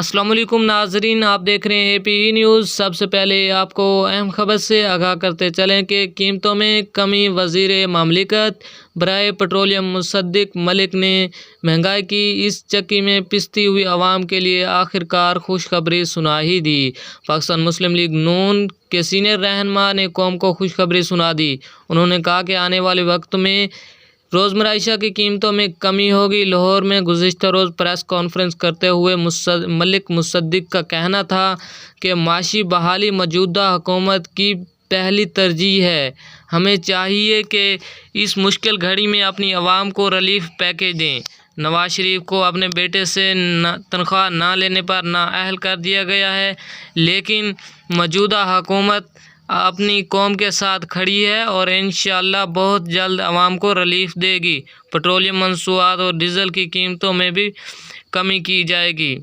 अस्सलाम वालेकुम नाजरीन, आप देख रहे हैं एपी न्यूज़। सबसे पहले आपको अहम खबर से आगाह करते चलें कि कीमतों में कमी। वज़ीर ममलिकत बराए पेट्रोलियम मुसद्दिक मलिक ने महंगाई की इस चक्की में पिसती हुई आवाम के लिए आखिरकार खुशखबरी सुना ही दी। पाकिस्तान मुस्लिम लीग नून के सीनियर रहनुमा ने कौम को खुशखबरी सुना दी। उन्होंने कहा कि आने वाले वक्त में रोज़मर्रा अशिया की कीमतों में कमी होगी। लाहौर में गुज़िश्ता रोज़ प्रेस कॉन्फ्रेंस करते हुए मलिक मुसद्दिक का कहना था कि माशी बहाली मौजूदा हुकूमत की पहली तरजीह है। हमें चाहिए कि इस मुश्किल घड़ी में अपनी आवाम को रिलीफ पैकेज दें। नवाज शरीफ को अपने बेटे से तनख्वाह ना लेने पर नाअहल कर दिया गया है, लेकिन मौजूदा हुकूमत अपनी कौम के साथ खड़ी है और इंशाअल्लाह बहुत जल्द आवाम को रिलीफ देगी। पेट्रोलियम मंसूआत और डीज़ल की कीमतों में भी कमी की जाएगी।